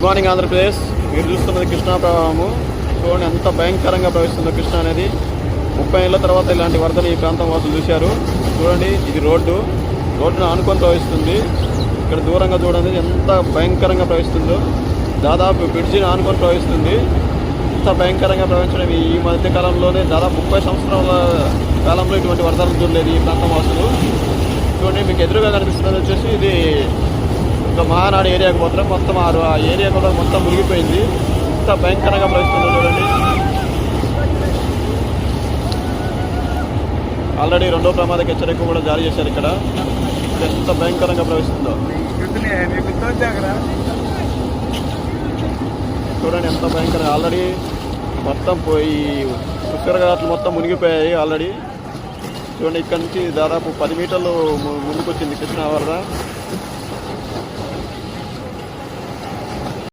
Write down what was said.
Good morning Andhra Pradesh. మీరు చూస్తున్నది కృష్ణా ప్రవాహము. చూడండి ఎంత భయంకరంగా ప్రవహిస్తుందో కృష్ణా అనేది. 30 ఏళ్ళ తర్వాత ఇలాంటి వరదలు ఈ ప్రాంతం వాసులు చూశారు. చూడండి, ఇది రోడ్డును ఆనుకొని ప్రవహిస్తుంది. ఇక్కడ దూరంగా చూడండి ఎంత భయంకరంగా ప్రవహిస్తుందో. దాదాపు బ్రిడ్జిని ఆనుకొని ప్రవహిస్తుంది. ఇంత భయంకరంగా ప్రవహించడం ఈ మధ్య కాలంలోనే దాదాపు 30 సంవత్సరాల కాలంలో ఇటువంటి వరదలు చూడలేదు ఈ ప్రాంతం వాసులు. చూడండి, మీకు ఎదురుగా కనిపిస్తున్నది వచ్చేసి ఇది ఒక మహానాడు ఏరియాకి పోతారు. మొత్తం ఆ ఏరియా కూడా మొత్తం మునిగిపోయింది. ఇంత భయంకరంగా ప్రవహిస్తుందో చూడండి. ఆల్రెడీ 2వ ప్రమాదక హెచ్చరిక కూడా జారీ చేశారు. ఇక్కడ ఎంత భయంకరంగా ప్రవహిస్తుందో చూడండి, ఎంత భయంకరంగా. ఆల్రెడీ మొత్తం పోయి పుష్కరఘాట్లు మొత్తం మునిగిపోయాయి ఆల్రెడీ. చూడండి, ఇక్కడ నుంచి దాదాపు 10 మీటర్లు ముందుకు వచ్చింది కృష్ణా వరద.